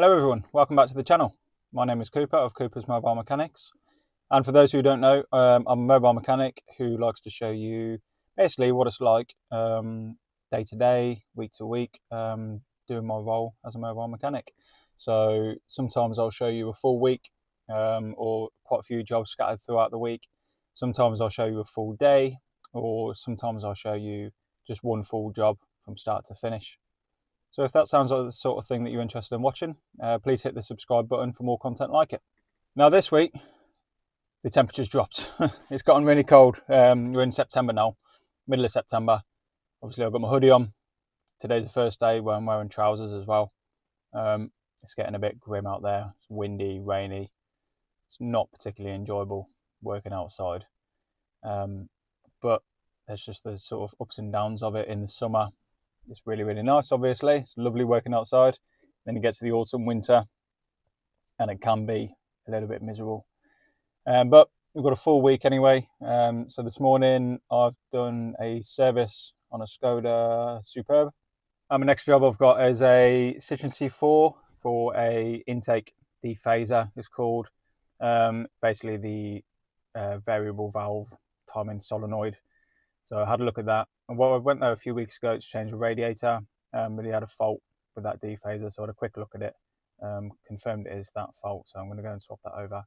Hello everyone, welcome back to the channel. My name is Cooper of Cooper's Mobile Mechanics, and for those who don't know, I'm a mobile mechanic who likes to show you basically what it's like day to day, week to week, doing my role as a mobile mechanic. So sometimes I'll show you a full week or quite a few jobs scattered throughout the week. Sometimes I'll show you a full day, or sometimes I'll show you just one full job from start to finish. So if that sounds like the sort of thing that you're interested in watching, please hit the subscribe button for more content like it. Now this week, the temperature's dropped. It's gotten really cold. We're in September now, middle of September. Obviously I've got my hoodie on. Today's the first day where I'm wearing trousers as well. It's getting a bit grim out there. It's windy, rainy. It's not particularly enjoyable working outside. But there's just the sort of ups and downs of it in the summer. It's really, really nice, obviously. It's lovely working outside. Then you get to the autumn, winter, and it can be a little bit miserable. But we've got a full week anyway. So this morning I've done a service on a Skoda Superb. My next job I've got is a Citroen C4 for a intake dephaser, it's called. Basically the variable valve timing solenoid. So I had a look at that. And I went there a few weeks ago to change the radiator, but he had a fault with that dephaser. So I had a quick look at it, confirmed it is that fault. So I'm going to go and swap that over.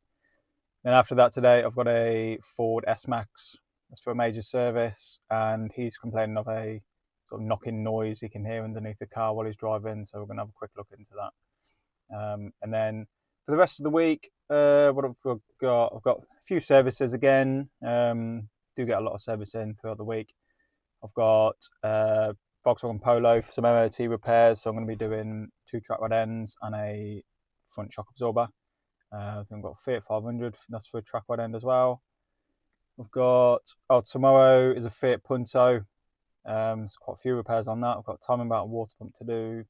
Then after that today, I've got a Ford S-Max. That's for a major service, and he's complaining of a sort of knocking noise he can hear underneath the car while he's driving. So we're going to have a quick look into that. And then for the rest of the week, what I've got a few services again. Do get a lot of servicing throughout the week. I've got Volkswagen Polo for some MOT repairs, so I'm going to be doing 2 track rod ends and a front shock absorber. I've got Fiat 500, that's for a track rod end as well. I've got, tomorrow is a Fiat Punto. There's quite a few repairs on that. I've got timing belt and water pump to do,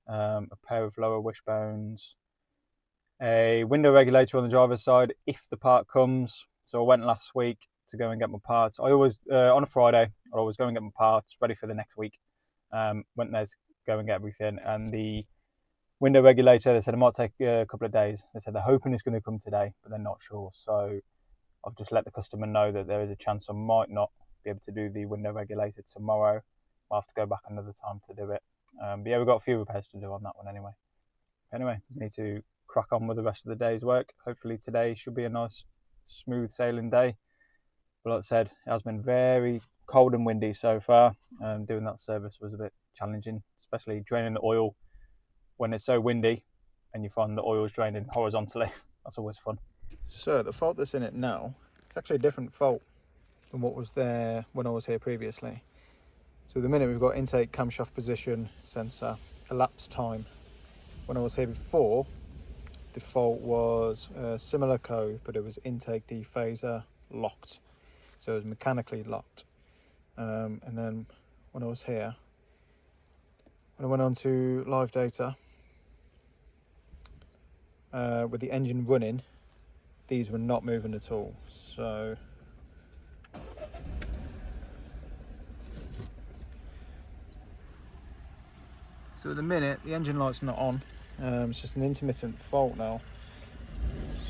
a pair of lower wishbones, a window regulator on the driver's side if the part comes. So I went last week to go and get my parts. I always, on a Friday, I'd always go and get my parts ready for the next week. Went there to go and get everything. And the window regulator, they said it might take a couple of days. They said they're hoping it's going to come today, but they're not sure. So I've just let the customer know that there is a chance I might not be able to do the window regulator tomorrow. I'll have to go back another time to do it. But yeah, we've got a few repairs to do on that one anyway. Anyway, need to crack on with the rest of the day's work. Hopefully today should be a nice, smooth sailing day. But like I said, it has been very cold and windy so far. Doing that service was a bit challenging, especially draining the oil when it's so windy and you find the oil is draining horizontally. That's always fun. So the fault that's in it now, it's actually a different fault than what was there when I was here previously. So at the minute we've got intake camshaft position sensor, elapsed time. When I was here before, the fault was a similar code, but it was intake dephaser locked. So it was mechanically locked. And then when I was here, when I went on to live data, with the engine running, these were not moving at all. So at the minute, the engine light's not on. It's just an intermittent fault now.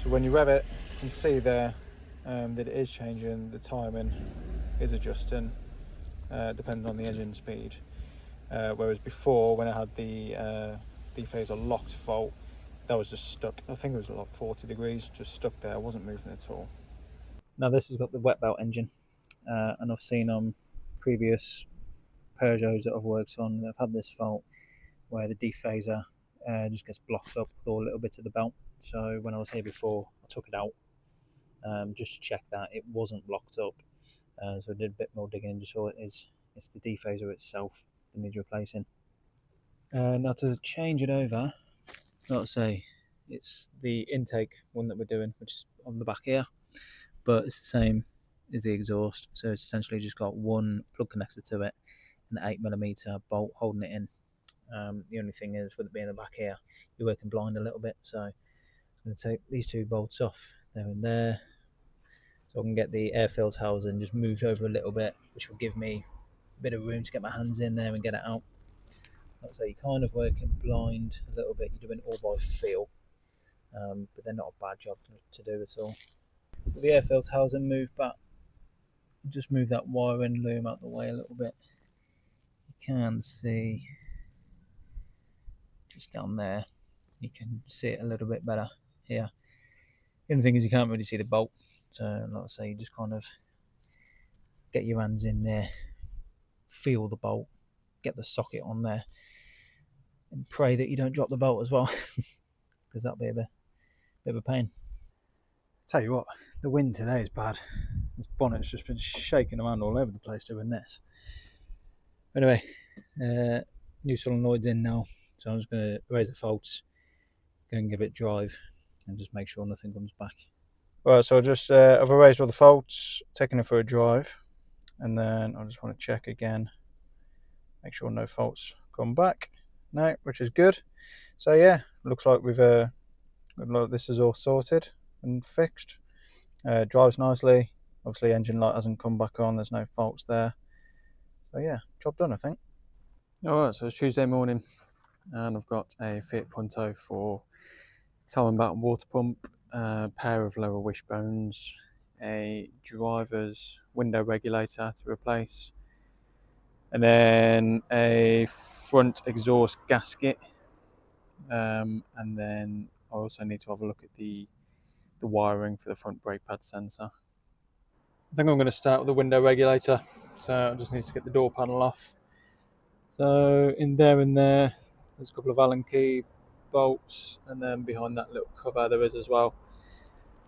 So when you rev it, you can see there that it is changing, the timing is adjusting depending on the engine speed, whereas before when I had the dephaser locked fault, that was just stuck. I think it was like 40 degrees, just stuck there, wasn't moving at all. Now this has got the wet belt engine, and I've seen on previous Peugeots that I've worked on, I've had this fault where the dephaser just gets blocked up with all little bits of the belt. So when I was here before, I took it out just to check that it wasn't blocked up. So I did a bit more digging and just saw it's the dephaser itself that needs replacing. Now to change it over, like I say, it's the intake one that we're doing, which is on the back here, but it's the same as the exhaust. So it's essentially just got one plug connector to it, an 8mm bolt holding it in. The only thing is, with it being the back here, you're working blind a little bit, so I'm going to take these 2 bolts off there and there, so I can get the air filter housing just moved over a little bit, which will give me a bit of room to get my hands in there and get it out. like I say, you're kind of working blind a little bit. You're doing it all by feel, but they're not a bad job to do at all. So the air filter housing moved back. Just move that wiring loom out the way a little bit. You can see just down there. You can see it a little bit better here. The only thing is you can't really see the bolt. So like I say, you just kind of get your hands in there, feel the bolt, get the socket on there, and pray that you don't drop the bolt as well, because that'll be a bit of a pain. Tell you what, the wind today is bad. This bonnet's just been shaking around all over the place doing this. Anyway, new solenoid's in now, so I'm just going to erase the faults, go and give it drive, and just make sure nothing comes back. Right, so I've erased all the faults, taken it for a drive, and then I just want to check again, make sure no faults come back. No, which is good. So yeah, looks like this is all sorted and fixed. Drives nicely. Obviously, engine light hasn't come back on. There's no faults there. So yeah, job done, I think. All right, so it's Tuesday morning, and I've got a Fiat Punto for time back water pump, a pair of lower wishbones, a driver's window regulator to replace, and then a front exhaust gasket, and then I also need to have a look at the wiring for the front brake pad sensor. I think I'm going to start with the window regulator, so I just need to get the door panel off. So in there there's a couple of Allen key bolts, and then behind that little cover there is as well,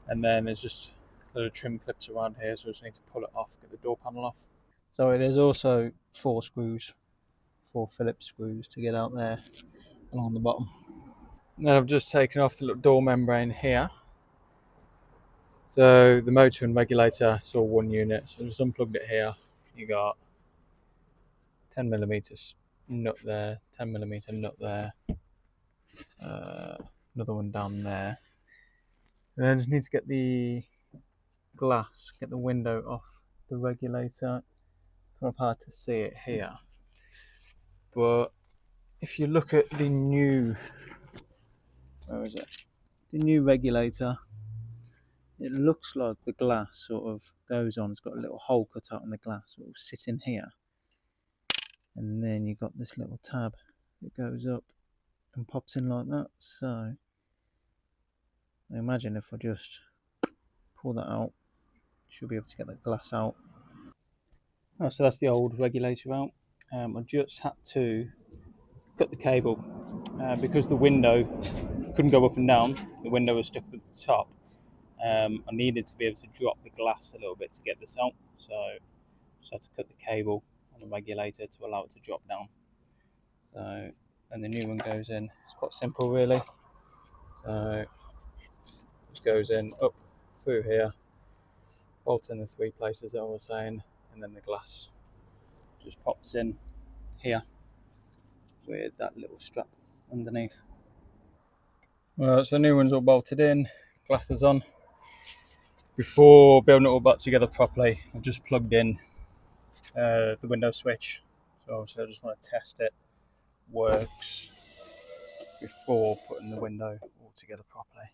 and then there's just little trim clips around here, so I just need to pull it off, get the door panel off. So there's also 4 Phillips screws to get out there along the bottom. And then I've just taken off the little door membrane here. So the motor and regulator is all one unit, so I just unplugged it here. You got 10mm nut there, 10mm nut there, another one down there. And then I just need to get the glass, get the window off the regulator. Kind of hard to see it here, but if you look at the new, the new regulator, it looks like the glass sort of goes on. It's got a little hole cut out in the glass. It will sit in here, and then you've got this little tab that goes up and pops in like that. So I imagine if I just pull that out, you should be able to get that glass out. Oh, so that's the old regulator out. I just had to cut the cable because the window couldn't go up and down. The window was stuck at the top. I needed to be able to drop the glass a little bit to get this out, so I just had to cut the cable on the regulator to allow it to drop down. So, and the new one goes in. It's quite simple, really. So it just goes in up through here, bolts in the 3 places that I was saying, and then the glass just pops in here with that little strap underneath. Well, so the new one's all bolted in, glass is on. Before building it all back together properly, I've just plugged in the window switch. So I just want to test it works before putting the window all together properly.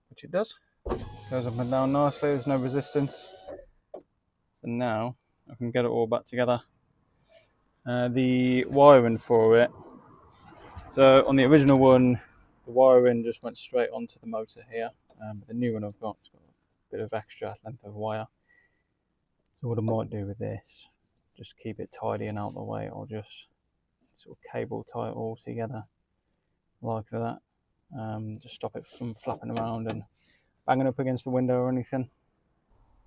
Which it does. Goes up and down nicely, there's no resistance. So now I can get it all back together. The wiring for it. So on the original one, the wiring just went straight onto the motor here. But the new one I've got, it's got a bit of extra length of wire. So what I might do with this, just keep it tidy and out of the way, or just sort of cable tie it all together like that. Just stop it from flapping around and banging up against the window or anything.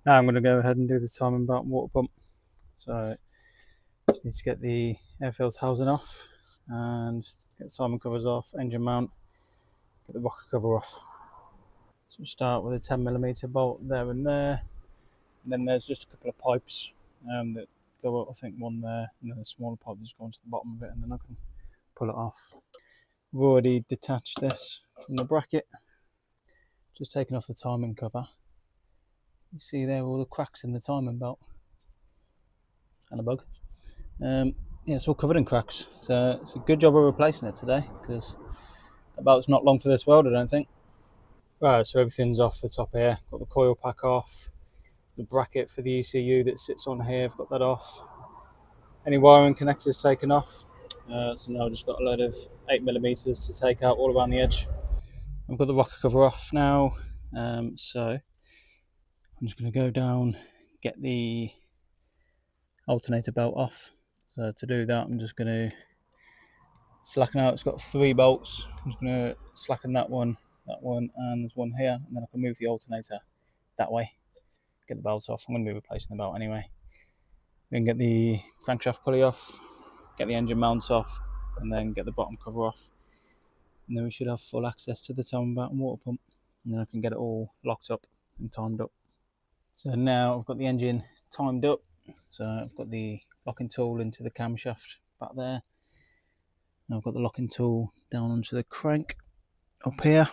Now I'm going to go ahead and do the timing belt and water pump. So just need to get the air filter housing off and get the timing covers off, engine mount, get the rocker cover off. So we'll start with a 10mm bolt there, and then there's just a couple of pipes that go up, I think one there, and then a smaller pipe that's going to the bottom of it, and then I can pull it off. I've already detached this from the bracket, just taken off the timing cover. You see there all the cracks in the timing belt. and a bug. Yeah, it's all covered in cracks. So it's a good job of replacing it today, because about it's not long for this world, I don't think. Right, so everything's off the top here. Got the coil pack off. The bracket for the ECU that sits on here, I've got that off. Any wiring connectors taken off. So now I've just got a load of 8mm to take out all around the edge. I've got the rocker cover off now. So I'm just going to go down, get the alternator belt off. So to do that, I'm just going to slacken out. It's got 3 bolts. I'm just going to slacken that one, and there's one here, and then I can move the alternator that way. Get the belt off. I'm going to be replacing the belt anyway. Then get the crankshaft pulley off, get the engine mounts off, and then get the bottom cover off. And then we should have full access to the timing belt and water pump. And then I can get it all locked up and timed up. So now I've got the engine timed up. So I've got the locking tool into the camshaft back there. And I've got the locking tool down onto the crank up here.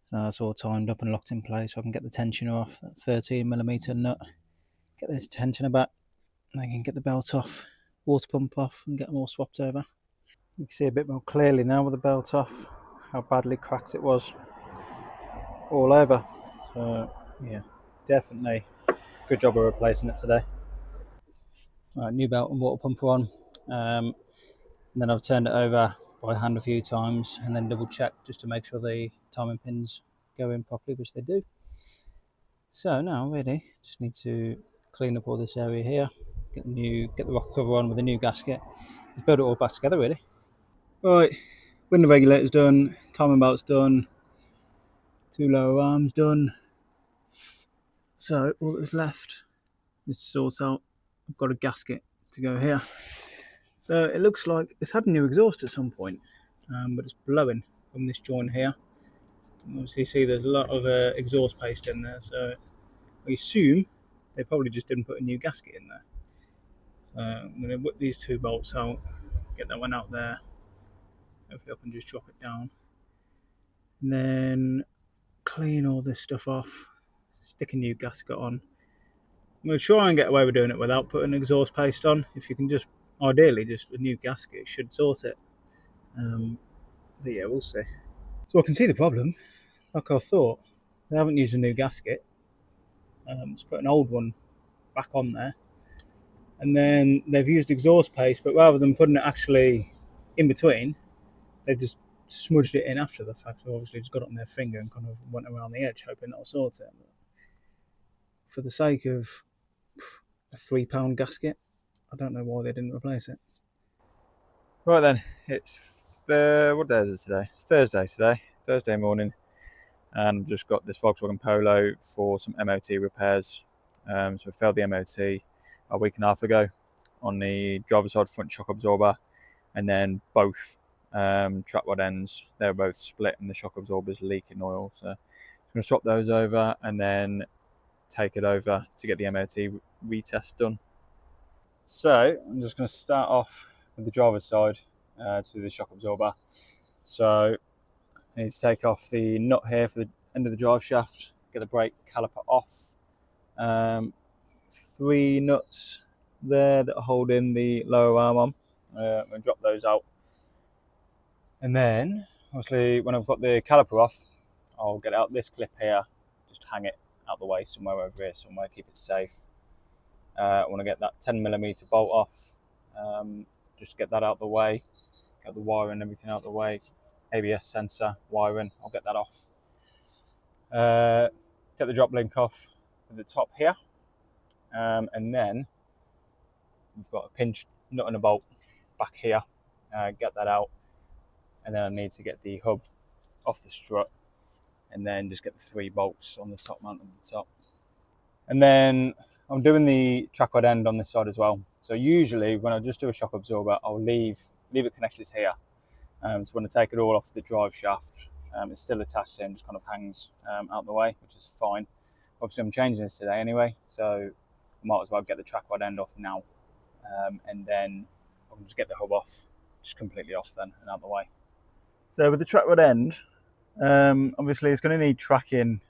So that's all timed up and locked in place. So I can get the tensioner off, that 13mm nut. Get this tensioner back, and I can get the belt off, water pump off, and get them all swapped over. You can see a bit more clearly now with the belt off how badly cracked it was all over. So yeah, definitely good job of replacing it today. Right, new belt and water pump on. And then I've turned it over by hand a few times and then double check just to make sure the timing pins go in properly, which they do. So now really just need to clean up all this area here, get the rocker cover on with a new gasket. Just build it all back together really. Right, window regulator's done, timing belt's done, 2 lower arms done. So all that's left is to sort out. I've got a gasket to go here. So it looks like it's had a new exhaust at some point, but it's blowing from this joint here. And obviously you see there's a lot of exhaust paste in there, so I assume they probably just didn't put a new gasket in there. So I'm going to whip these 2 bolts out, get that one out there. Hopefully I can just drop it down. And then clean all this stuff off, stick a new gasket on. I'm going to try and get away with doing it without putting exhaust paste on. If you can just, ideally, just a new gasket should sort it. But yeah, we'll see. So I can see the problem. Like I thought, they haven't used a new gasket. Just put an old one back on there. And then they've used exhaust paste, but rather than putting it actually in between, they've just smudged it in after the fact. So obviously just got it on their finger and kind of went around the edge, hoping that'll sort it. But for the sake of a £3 gasket, I don't know why they didn't replace it. Right then, it's what day is it today? It's Thursday today, Thursday morning, and I've just got this Volkswagen Polo for some MOT repairs. So we failed the MOT a week and a half ago on the driver's side front shock absorber, and then both track rod ends, they're both split and the shock absorber's leaking oil. So I'm going to swap those over and then take it over to get the MOT retest done. So I'm just going to start off with the driver's side to the shock absorber. So I need to take off the nut here for the end of the drive shaft, get the brake caliper off. 3 nuts there that are holding the lower arm on. I'm going to drop those out. And then, obviously, when I've got the caliper off, I'll get out this clip here, just hang it out the way somewhere over here, somewhere, keep it safe. I want to get that 10mm bolt off, just get that out the way, get the wiring and everything out the way, ABS sensor, wiring, I'll get that off. Get the drop link off at the top here, and then we've got a pinched nut and a bolt back here, get that out, and then I need to get the hub off the strut, and then just get the 3 bolts on the top mount at the top. And then I'm doing the track rod end on this side as well. So usually when I just do a shock absorber, I'll leave it connected here. So when I take it all off the drive shaft, it's still attached in, just kind of hangs out the way, which is fine. Obviously I'm changing this today anyway, so I might as well get the track rod end off now, and then I can just get the hub off, just completely off then and out the way. So with the track rod end, obviously it's going to need tracking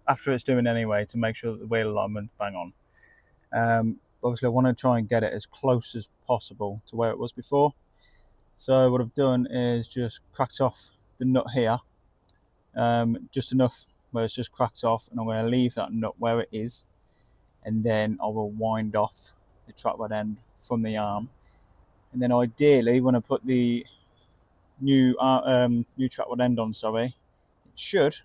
after it's doing anyway to make sure that the wheel alignment's bang on. Obviously I want to try and get it as close as possible to where it was before. So what I've done is just cracked off the nut here, just enough where it's just cracked off, and I'm going to leave that nut where it is, and then I will wind off the track rod end from the arm. And then ideally, when I put the new track rod end on, it should,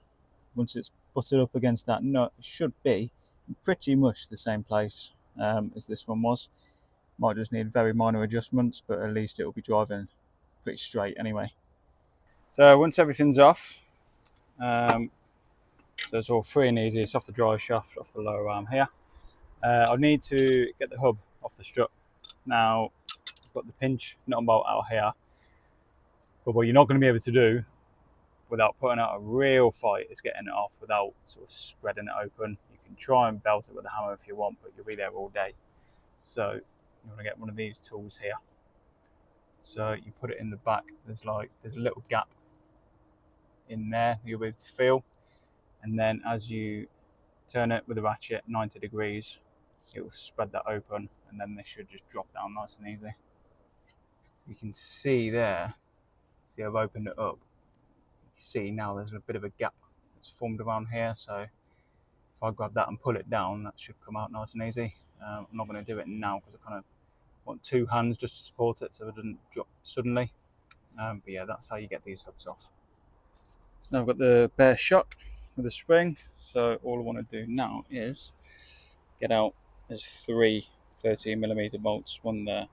once it's butted up against that nut, it should be in pretty much the same place as this one was. Might just need very minor adjustments, but at least it will be driving pretty straight anyway. So once everything's off, so it's all free and easy, it's off the drive shaft, off the lower arm here. I need to get the hub off the strut. Now, I've got the pinch nut and bolt out here, but what you're not going to be able to do without putting out a real fight is getting it off without sort of spreading it open. You can try and belt it with a hammer if you want, but you'll be there all day. So you want to get one of these tools here. So you put it in the back, there's a little gap in there you'll be able to feel, and then as you turn it with a ratchet 90 degrees, it will spread that open, and then this should just drop down nice and easy. So you can see there, see I've opened it up. See now there's a bit of a gap that's formed around here, so if I grab that and pull it down, that should come out nice and easy. I'm not going to do it now because I kind of want two hands just to support it so it doesn't drop suddenly. But yeah, that's how you get these hooks off. So now I've got the bare shock with the spring, so all I want to do now is get out, there's 3 13mm bolts, one there,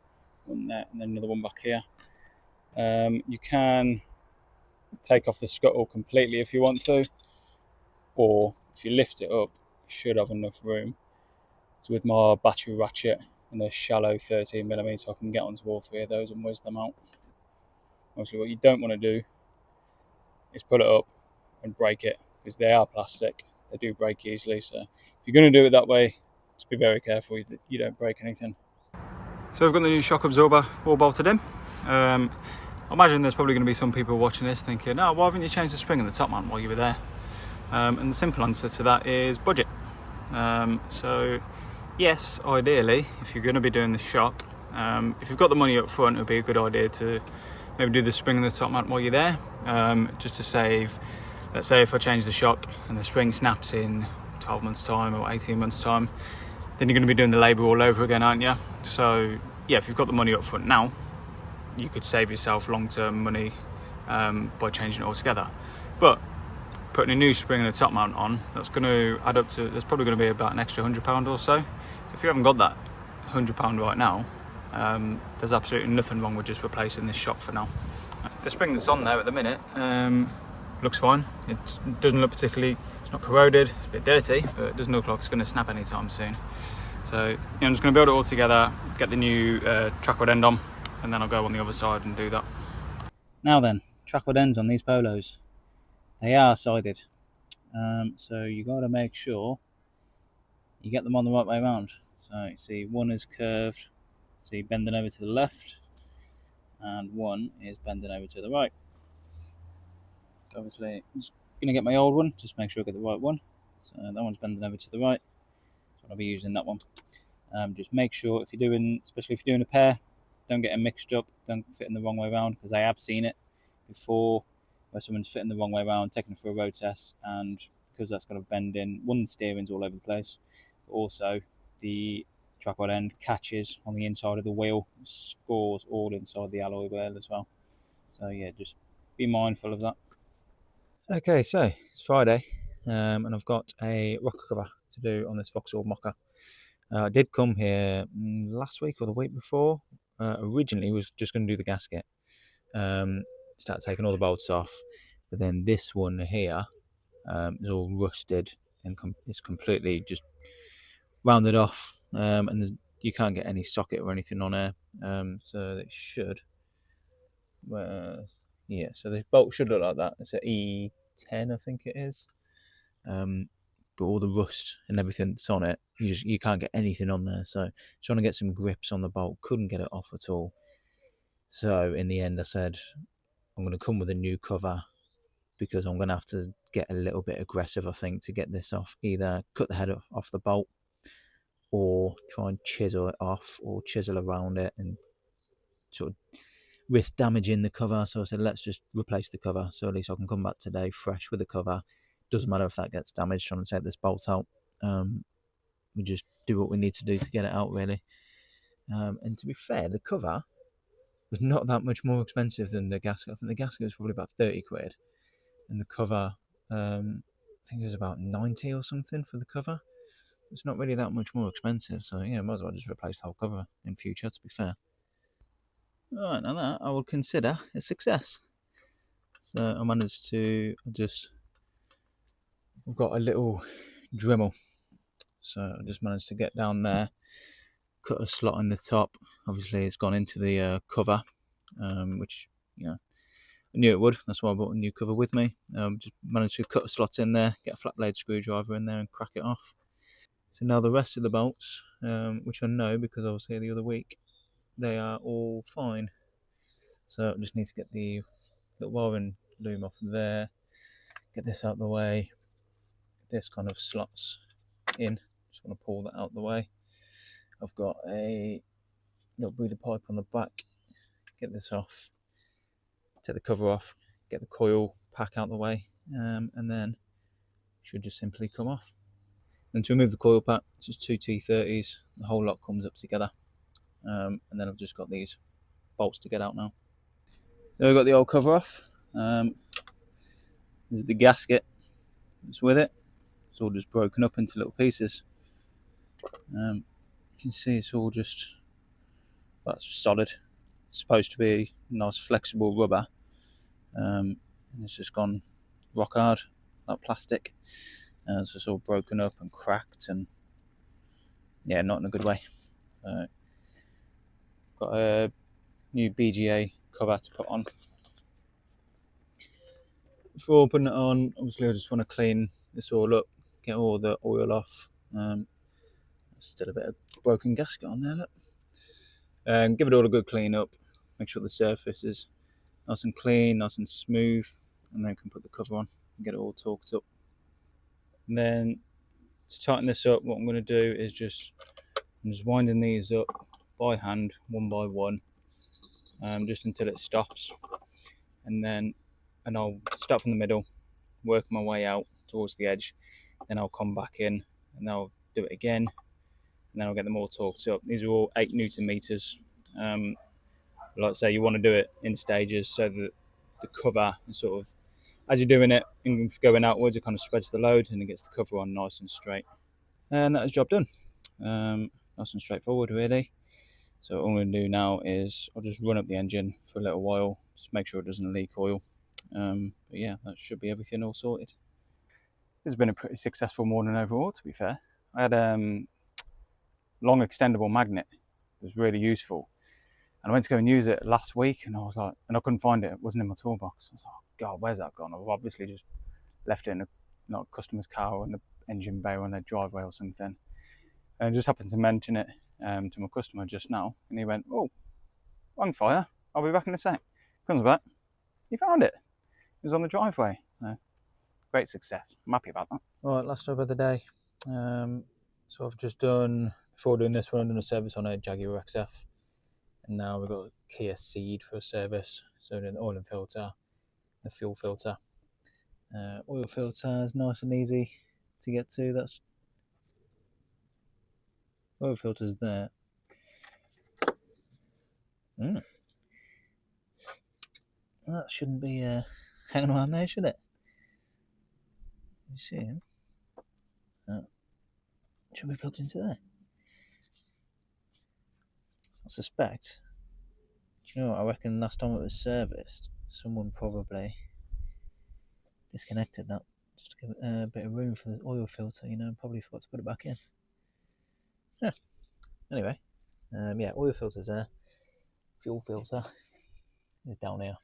and then another one back here. You can take off the scuttle completely if you want to, or if you lift it up, you should have enough room. So with my battery ratchet and a shallow 13mm, I can get onto all 3 of those and whiz them out. Obviously what you don't want to do is put it up and break it, because they are plastic, they do break easily. So if you're going to do it that way, just be very careful you don't break anything. So I've got the new shock absorber all bolted in. I imagine there's probably going to be some people watching this thinking, oh, why haven't you changed the spring in the top mount while you were there? And the simple answer to that is budget. So yes, ideally, if you're going to be doing the shock, if you've got the money up front, it would be a good idea to maybe do the spring in the top mount while you're there, just to save. Let's say if I change the shock and the spring snaps in 12 months time or 18 months time, then you're going to be doing the labour all over again, aren't you? So yeah, if you've got the money up front now, you could save yourself long-term money by changing it altogether. But putting a new spring and a top mount on, that's going to add up to, there's probably going to be about an extra £100 or so. If you haven't got that £100 right now, there's absolutely nothing wrong with just replacing this shock for now. The spring that's on there at the minute looks fine. It doesn't look particularly, it's not corroded, it's a bit dirty, but it doesn't look like it's going to snap anytime soon. So I'm just going to build it all together, get the new track rod end on, and then I'll go on the other side and do that. Now then, track rod ends on these Polos. They are sided, so you got to make sure you get them on the right way around. So you see one is curved, so you're bending over to the left, and one is bending over to the right. Obviously, I'm just going to get my old one, just make sure I get the right one. So that one's bending over to the right, so I'll be using that one. Just make sure, if you're doing, especially if you're doing a pair, don't get them mixed up, don't fit in the wrong way around, because I have seen it before where someone's fitting the wrong way around, taking it for a road test, and because that's got to bend in, one, the steering's all over the place, but also the track rod end catches on the inside of the wheel, scores all inside the alloy wheel as well. So yeah, just be mindful of that. Okay, so it's Friday, and I've got a rocker cover to do on this Vauxhall Mokka. I did come here last week or the week before. Originally was just going to do the gasket, start taking all the bolts off, but then this one here is all rusted and it's completely just rounded off, and you can't get any socket or anything on there, so it should, yeah, so the bolt should look like that. It's an E10, I think it is, but all the rust and everything that's on it, you can't get anything on there. So trying to get some grips on the bolt, couldn't get it off at all. So in the end I said I'm going to come with a new cover, because I'm going to have to get a little bit aggressive, I think, to get this off. Either cut the head off the bolt, or try and chisel it off or chisel around it and sort of risk damaging the cover. So I said, let's just replace the cover, so at least I can come back today fresh with the cover. Doesn't matter if that gets damaged trying to take this bolt out. We just do what we need to do to get it out, really. And to be fair, the cover was not that much more expensive than the gasket. I think the gasket was probably about 30 quid, and the cover, I think it was about 90 or something for the cover. It's not really that much more expensive, so yeah, might as well just replace the whole cover in future, to be fair. Alright, now that I will consider a success. So I managed to I've got a little Dremel, so I just managed to get down there, cut a slot in the top. Obviously it's gone into the cover, which, you know, I knew it would. That's why I brought a new cover with me. Just managed to cut a slot in there, get a flat blade screwdriver in there and crack it off. So now the rest of the bolts, which I know because I was here the other week, they are all fine. So I just need to get the wiring loom off there, get this out of the way. This kind of slots in. Just want to pull that out of the way. I've got a little breather pipe on the back. Get this off, take the cover off, get the coil pack out of the way, and then it should just simply come off. And to remove the coil pack, it's just two T30s. The whole lot comes up together. And then I've just got these bolts to get out now. So I've got the old cover off. This is the gasket that's with it. It's all just broken up into little pieces. You can see it's all just, that's solid. It's supposed to be nice flexible rubber. And it's just gone rock hard, like plastic. So it's all broken up and cracked, and yeah, not in a good way. Got a new BGA cover to put on. Before putting it on, obviously I just want to clean this all up, get all the oil off. Still a bit of broken gasket on there, look. Give it all a good clean up, make sure the surface is nice and clean, nice and smooth, and then can put the cover on and get it all torqued up. And then to tighten this up, what I'm going to do is I'm just winding these up by hand, one by one, just until it stops. And I'll start from the middle, work my way out towards the edge, then I'll come back in and I'll do it again, and then I'll get them all torqued up. These are all 8 Newton meters. Like I say, you want to do it in stages so that the cover is sort of, as you're doing it and going outwards, it kind of spreads the load and it gets the cover on nice and straight. And that is job done. Nice and straightforward, really. So all I'm going to do now is I'll just run up the engine for a little while, just make sure it doesn't leak oil. But yeah, that should be everything all sorted. This has been a pretty successful morning overall, to be fair. I had long extendable magnet. It was really useful. And I went to go and use it last week, and I was like, and I couldn't find it. It wasn't in my toolbox. I was like, oh, God, where's that gone? I've obviously just left it in a customer's car or in the engine bay or on their driveway or something. And I just happened to mention it to my customer just now, and he went, "Oh, on fire. I'll be back in a sec." Comes back. He found it. It was on the driveway. So, great success. I'm happy about that. All right, last job of the day. So I've just done, before doing this one, I've done a service on a Jaguar XF. And now we've got a Kia Ceed for a service. So doing the oil and filter, the fuel filter. Oil filter is nice and easy to get to. That's oil filter's there. That shouldn't be hanging around there, should it? You see it? Should be plugged into there. I suspect. Do you know what? I reckon last time it was serviced, someone probably disconnected that just to give it a bit of room for the oil filter, and probably forgot to put it back in. Yeah. Anyway, yeah, oil filter's there. Fuel filter is down here.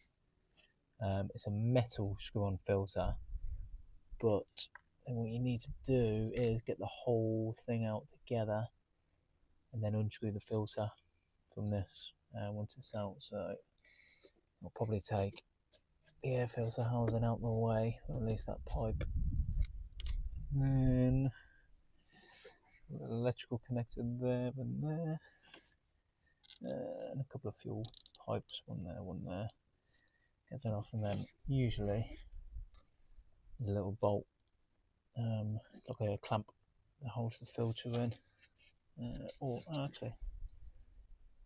It's a metal screw-on filter, but what you need to do is get the whole thing out together and then unscrew the filter from this once it's out. So I'll probably take the air filter housing out the way, or at least that pipe. And then electrical connector there and there, and a couple of fuel pipes, one there. Get that off, and then usually there's a little bolt. It's like a clamp that holds the filter in. Or actually,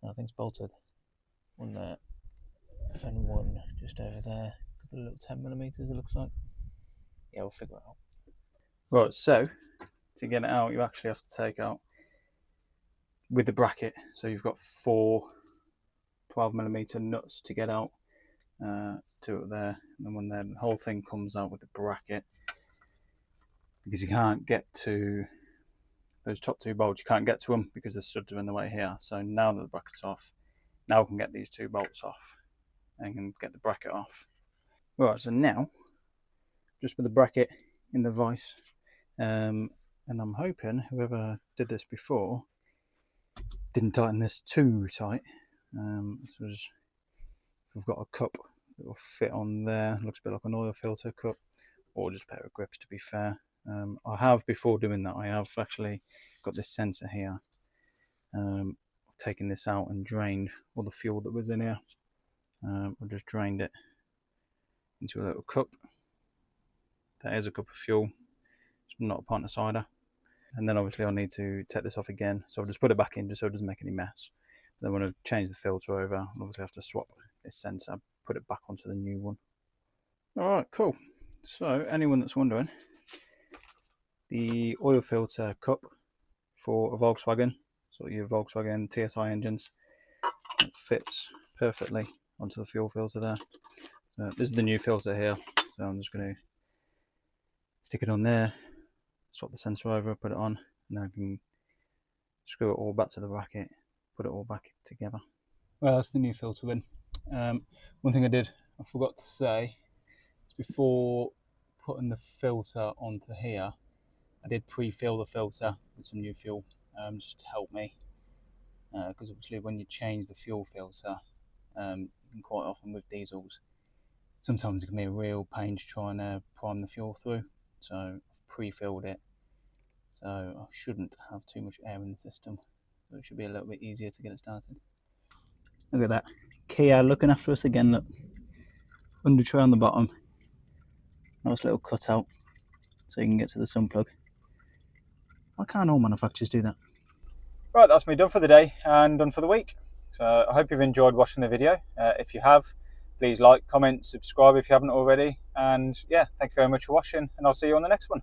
nothing's bolted. One there and one just over there. A couple of little 10mm it looks like. Yeah, we'll figure it out. Right, so to get it out, you actually have to take out with the bracket. So you've got 4 12mm nuts to get out. 2 up there, and then one there. The whole thing comes out with the bracket because you can't get to those top 2 bolts. You can't get to them because the studs are in the way here. So now that the bracket's off, now we can get these 2 bolts off and can get the bracket off. Right, so now just with the bracket in the vise, and I'm hoping whoever did this before didn't tighten this too tight. So if we've got a cup that will fit on there, looks a bit like an oil filter cup, or just a pair of grips to be fair. I have, before doing that, I have actually got this sensor here. Taken this out and drained all the fuel that was in here. I've just drained it into a little cup. That is a cup of fuel. It's not a pint of cider. And then obviously I'll need to take this off again. So I'll just put it back in just so it doesn't make any mess. Then when I change the filter over, I'll obviously have to swap this sensor, put it back onto the new one. Alright, cool. So anyone that's wondering, the oil filter cup for a Volkswagen, so your Volkswagen TSI engines, it fits perfectly onto the fuel filter there. So this is the new filter here, so I'm just going to stick it on there, swap the sensor over, put it on, and then I can screw it all back to the bracket, put it all back together. Well, that's the new filter in. One thing I forgot to say, is before putting the filter onto here, I did pre-fill the filter with some new fuel, just to help me, because obviously when you change the fuel filter, quite often with diesels, sometimes it can be a real pain to try and prime the fuel through. So I've pre-filled it, so I shouldn't have too much air in the system, so it should be a little bit easier to get it started. Look at that, Kia looking after us again. Look, under tray on the bottom, nice little cutout so you can get to the sun plug. Why can't all manufacturers do that? Right, that's me done for the day and done for the week. So I hope you've enjoyed watching the video. If you have, please like, comment, subscribe if you haven't already. And yeah, thank you very much for watching, and I'll see you on the next one.